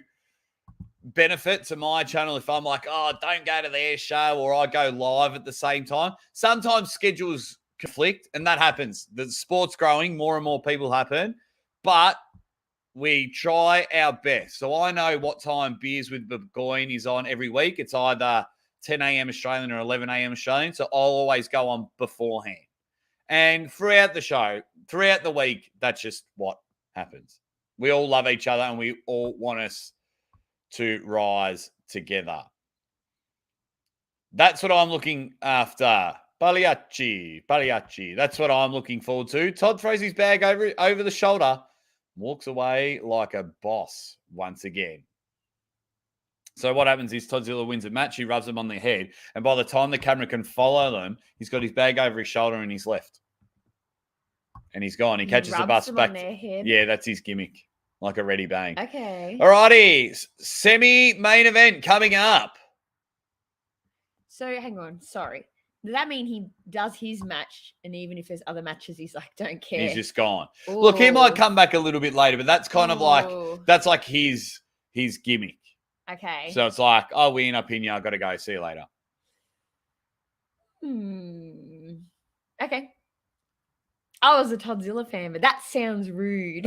benefit to my channel if I'm like, oh, don't go to their show, or I go live at the same time. Sometimes schedules conflict, and that happens. The sport's growing, more and more people happen, but we try our best. So I know what time Beers with Burgoyne is on every week. It's either 10 a.m. Australian or 11 a.m. Australian, so I'll always go on beforehand. And throughout the show, throughout the week, that's just what happens. We all love each other, and we all want us to rise together. That's what I'm looking after. Pagliacci. That's what I'm looking forward to. Todd throws his bag over the shoulder, walks away like a boss once again. So what happens is Toddzilla wins a match. He rubs them on the head, and by the time the camera can follow them, he's got his bag over his shoulder and he's left. And he's gone. He catches the bus back. Yeah, that's his gimmick. Like a ready bang. Okay. Alrighty. Semi-main event coming up. So hang on. Sorry. Does that mean he does his match, and even if there's other matches, he's like, don't care? He's just gone. Ooh. Look, he might come back a little bit later, but that's kind of like, that's like his gimmick. Okay. So it's like, oh, we ain't up in here. I got to go. See you later. Okay. I was a Toddzilla fan, but that sounds rude.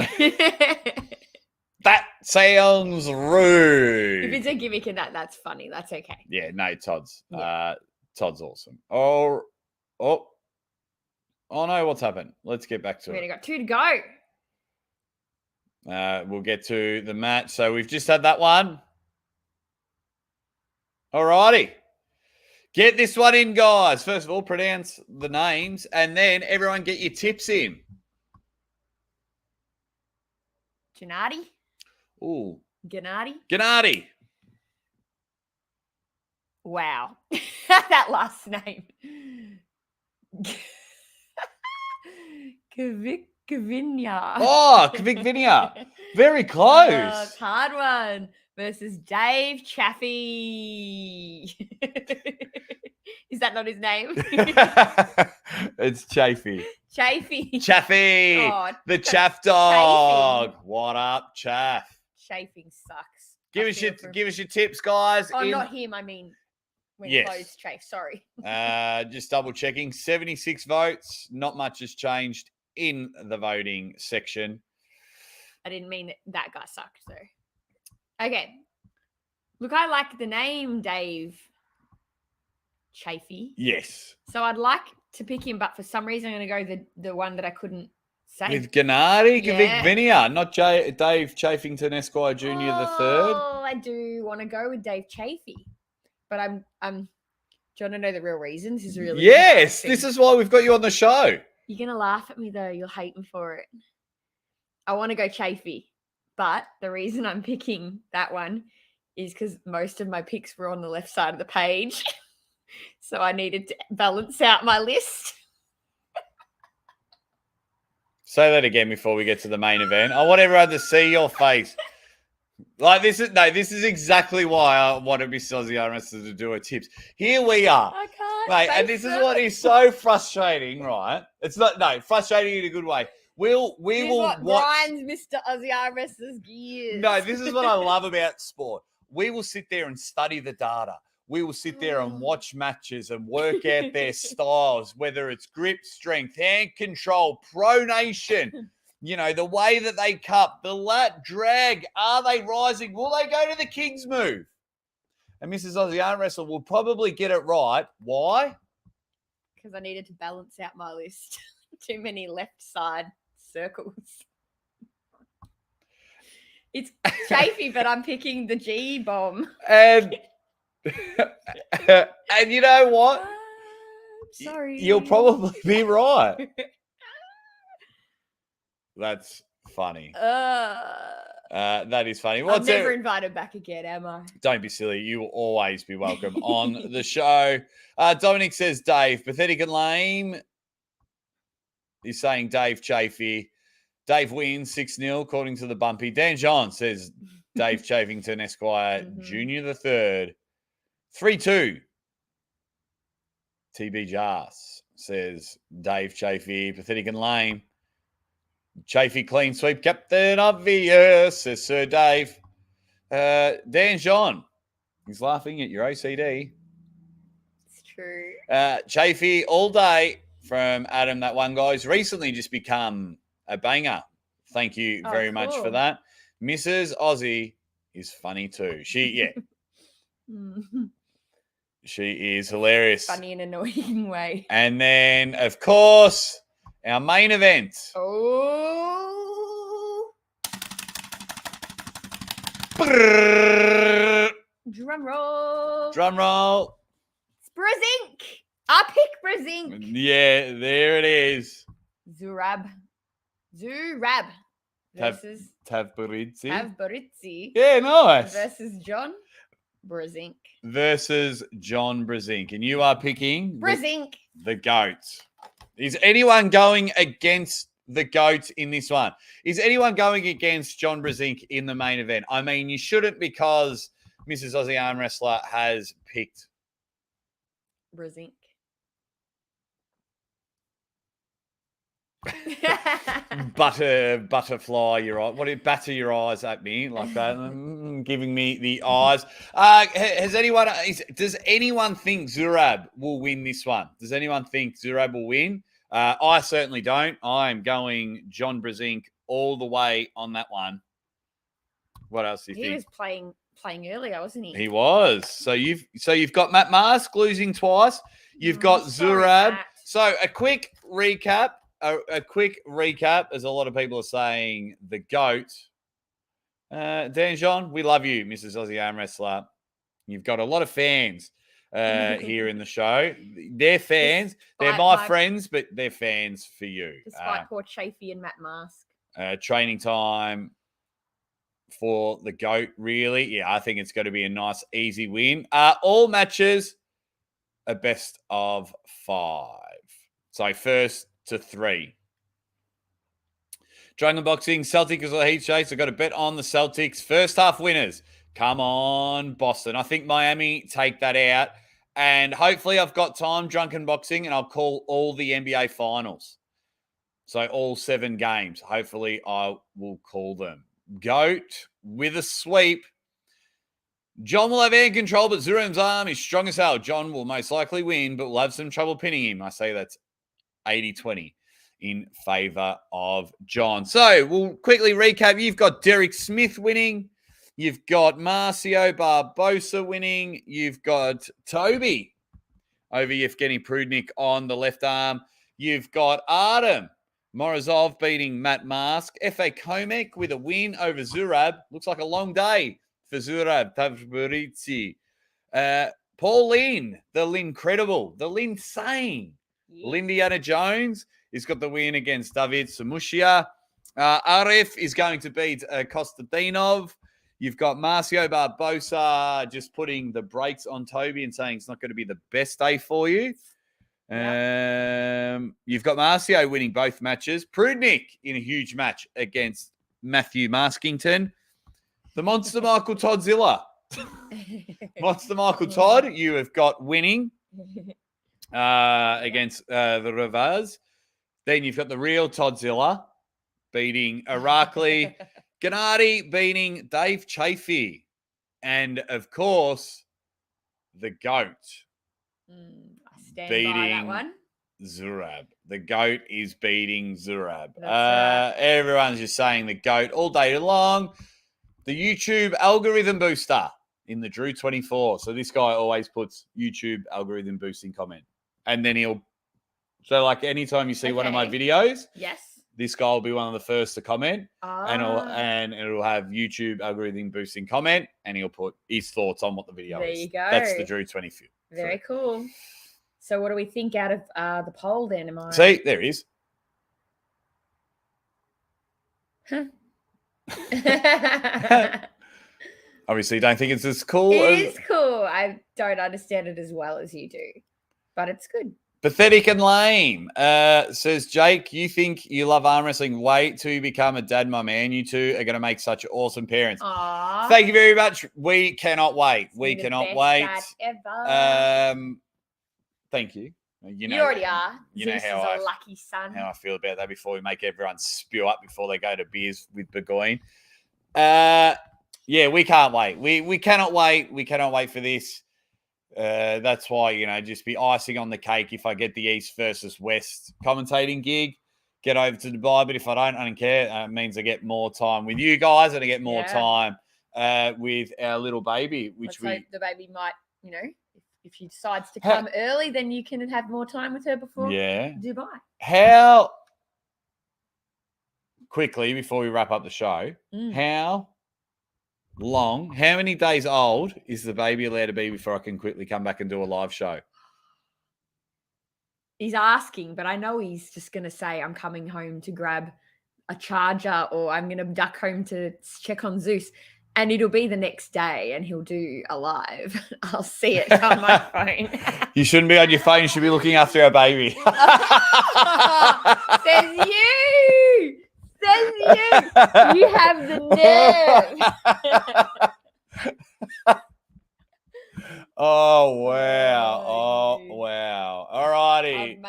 That sounds rude. If it's a gimmick and that's funny. That's okay. Yeah, no, Todd's. Yeah. Todd's awesome. Oh no, what's happened? Let's get back to it. We only got 2 to go. We'll get to the match. So we've just had that one. Alrighty. Get this one in, guys. First of all, pronounce the names, and then everyone get your tips in. Gennady? Ooh. Gennady? Wow. That last name. Kvikvinya. Oh, Kvikvinya. Very close. It's a hard one. versus Dave Chaffee. Is that not his name? It's Chafee. Chaffee. Chaffee. Oh, The Chaff Dog. What up, Chaff? Chafing sucks. Give us your tips, guys. Oh, not him. I mean, when Yes. clothes chafe. Sorry. Just double checking. 76 votes. Not much has changed in the voting section. I didn't mean that guy sucked, though. Okay. Look, I like the name Dave Chaffee. Yes. So I'd like to pick him, but for some reason I'm going to go the one that I couldn't say. With Gennady Yeah. Evgeny, not Dave Chafington Esquire Jr. the third. Oh, I do want to go with Dave Chaffee, but I'm. Do you want to know the real reason? This is really Yes, embarrassing. this is why we've got you on the show. You're gonna laugh at me though. You'll hate me for it. I want to go Chaffee, but the reason I'm picking that one is because most of my picks were on the left side of the page, so I needed to balance out my list. Say that again before we get to the main event. I want everyone to see your face. Like this is exactly why I wanted Miss Aussie ArmWrestler to do her tips. Here we are. I can't. Mate, and this is what is so frustrating, right? It's not frustrating in a good way. We will watch. grinds Mr. Aussie ArmWrestler's gears. No, this is what I love about sport. We will sit there and study the data. We will sit there and watch matches and work out their styles, whether it's grip, strength, hand control, pronation, the way that they cup, the lat drag. Are they rising? Will they go to the King's move? And Mrs. Aussie ArmWrestler will probably get it right. Why? Because I needed to balance out my list. Too many left side circles. It's Chaffee, but I'm picking the G bomb. And and you know what? I'm sorry. You'll probably be right. That's funny. That is funny. I'm never invited back again, am I? Don't be silly. You will always be welcome on the show. Dominic says Dave, pathetic and lame. He's saying Dave Chaffee. Dave wins 6-0 according to the bumpy. Dan John says Dave Chafington Esquire Jr. the third. 3-2. TB Jas says Dave Chaffee, pathetic and lame. Chaffee clean sweep, Captain Obvious, says Sir Dave. Dan John, he's laughing at your OCD. It's true. Chaffee all day from Adam, that one guy's recently just become a banger. Thank you very much for that. Mrs. Aussie is funny too. She is hilarious. Funny in an annoying way. And then, of course, our main event. Oh. Drum roll. Drum roll. It's Brazink. I pick Brazink. Yeah, there it is. Zurab versus Tavbaridze. Yeah, nice. Versus John Brazink. Versus John Brazink. And you are picking Brazink. The GOAT. Is anyone going against the GOAT in this one? Is anyone going against John Brazink in the main event? I mean, you shouldn't, because Mrs. Aussie ArmWrestler has picked Brazink. Butterfly your eye. What do you batter your eyes at me like that? Giving me the eyes. Does anyone think Zurab will win this one? Does anyone think Zurab will win? I certainly don't. I am going John Brazink all the way on that one. What else do you think? He was playing earlier, wasn't he? He was. So you've got Matt Mask losing twice. You've got Zurab. So a quick recap. A quick recap, as a lot of people are saying, the GOAT. Dan John, we love you, Mrs. Aussie Armwrestler. You've got a lot of fans here in the show. They're fans. They're my friends, but they're fans for you. Despite poor Chaffee and Matt Mask. Training time for the GOAT, really. Yeah, I think it's going to be a nice, easy win. All matches are best of 5. So first to 3. Dragon Boxing, Celtics or Heat Chase. I've got a bet on the Celtics. First half winners. Come on, Boston. I think Miami take that out. And hopefully I've got time drunken boxing and I'll call all the NBA finals. So all 7 games. Hopefully I will call them. Goat with a sweep. John will have air control, but Zurab's arm is strong as hell. John will most likely win, but will have some trouble pinning him. I say that's 80-20 in favour of John. So we'll quickly recap. You've got Derek Smith winning. You've got Marcio Barbosa winning. You've got Toby over Evgeny Prudnik on the left arm. You've got Artem Morizov beating Matt Mask. F.A. Komek with a win over Zurab. Looks like a long day for Zurab. Tavburici. Paul Linn, the Lincredible, the Linsane. Yeah. Lindiana Jones has got the win against David Samushia. Arif is going to beat Kostadinov. You've got Marcio Barbosa just putting the brakes on Toby and saying it's not going to be the best day for you. Yep. You've got Marcio winning both matches. Prudnik in a huge match against Matthew Maskington. The Monster Michael Toddzilla. Monster Michael Todd, you have got winning against the Ravaz. Then you've got the real Toddzilla beating Irakli. Gennady beating Dave Chafee. And, of course, the GOAT I stand beating by that one. Zurab. The GOAT is beating Zurab. Right. Everyone's just saying the GOAT all day long. The YouTube algorithm booster in the Drew 24. So this guy always puts YouTube algorithm boosting comment. And then so like anytime you see one of my videos, yes, this guy will be one of the first to comment, and it'll have YouTube algorithm boosting comment, and he'll put his thoughts on what the video is. There you go. That's the Drew 25th. Very cool. So what do we think out of the poll then? See, there is. Obviously, don't think it's as cool. It is cool. I don't understand it as well as you do, but it's good. Pathetic and lame. Says Jake, you think you love arm wrestling? Wait till you become a dad, my man. You two are going to make such awesome parents. Aww. Thank you very much. We cannot wait. We cannot wait. Ever. Thank you. You already are. You Zeus know how is a lucky son. How I feel about that before we make everyone spew up before they go to beers with Burgoyne. Yeah, we can't wait. We cannot wait. We cannot wait for this. That's why, just be icing on the cake if I get the East versus West commentating gig, get over to Dubai. But if I don't care. It means I get more time with you guys and I get more time with our little baby, which Let's hope the baby might, if she decides to come early, then you can have more time with her before Dubai. How quickly, before we wrap up the show, how many days old is the baby allowed to be before I can quickly come back and do a live show? He's asking, but I know he's just going to say, I'm coming home to grab a charger or I'm going to duck home to check on Zeus. And it'll be the next day and he'll do a live. I'll see it on my phone. You shouldn't be on your phone. You should be looking after our baby. Says you. Says you. You have the nerve. Oh, wow. Oh, wow. All righty.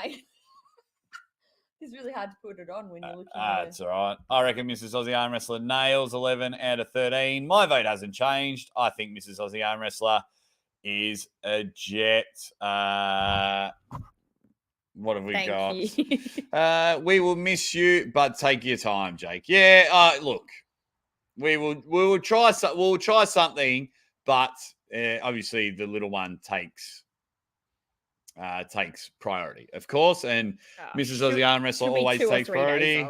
It's really hard to put it on when you're looking at it. That's all right. I reckon Mrs. Aussie ArmWrestler nails 11 out of 13. My vote hasn't changed. I think Mrs. Aussie ArmWrestler is a jet. What have we got? You. We will miss you, but take your time, Jake. Yeah, look, we will try something, but obviously the little one takes priority, of course, and Mrs. Aussie ArmWrestler always takes priority.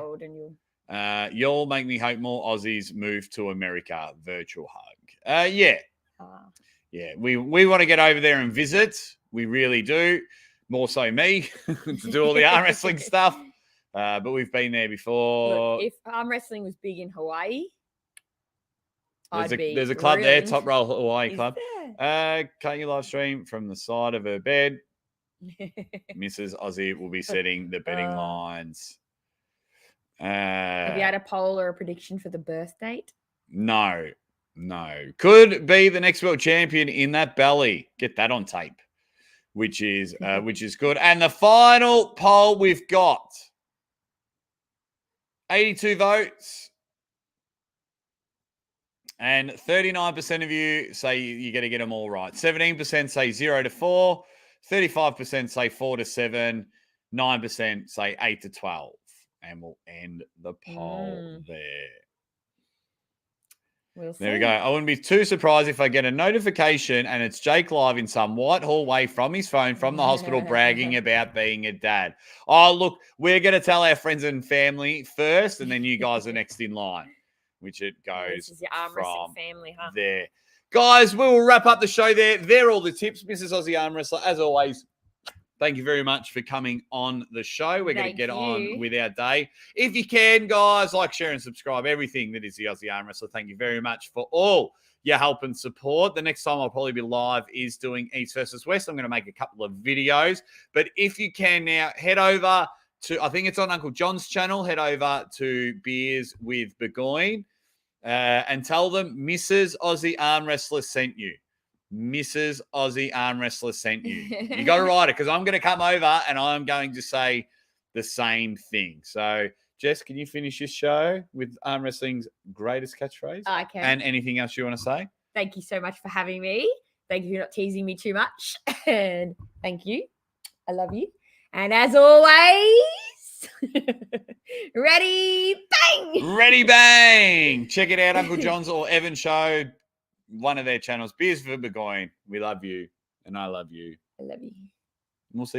You'll make me hope more Aussies move to America. Virtual hug. Yeah, we want to get over there and visit. We really do. More so me to do all the arm wrestling stuff. But we've been there before. Look, if arm wrestling was big in Hawaii, there's a club there, Top Roll Hawaii Club. Can't you live stream from the side of her bed? Mrs. Aussie will be setting the betting lines. Have you had a poll or a prediction for the birth date? No. No. Could be the next world champion in that belly. Get that on tape, which is good. And the final poll we've got 82 votes. And 39% of you say you got to get them all right. 17% say 0 to 4. 35% say 4 to 7. 9% say 8 to 12. And we'll end the poll there. We'll see. There we go. I wouldn't be too surprised if I get a notification and it's Jake live in some white hallway from his phone from the hospital bragging about being a dad. Oh, look, we're going to tell our friends and family first, and then you guys are next in line, which it goes This is your arm wrestling family, huh? there. Guys, we will wrap up the show there. They're all the tips. Mrs. Aussie Arm Wrestler, as always, thank you very much for coming on the show. We're going to get on with our day. If you can, guys, like, share, and subscribe. Everything that is the Aussie Arm Wrestler. Thank you very much for all your help and support. The next time I'll probably be live is doing East versus West. I'm going to make a couple of videos. But if you can now, head over to, I think it's on Uncle John's channel. Head over to Beers with Burgoyne and tell them Mrs. Aussie Arm Wrestler sent you. Mrs. Aussie Arm Wrestler sent you. You got to write it because I'm going to come over and I'm going to say the same thing. So, Jess, can you finish this show with arm wrestling's greatest catchphrase? I can. And anything else you want to say? Thank you so much for having me. Thank you for not teasing me too much. And thank you. I love you. And as always, ready, bang! Ready, bang! Check it out, Uncle John's or Evan Show. One of their channels, Beers for Burgoyne. We love you, and I love you. I love you. We'll see you.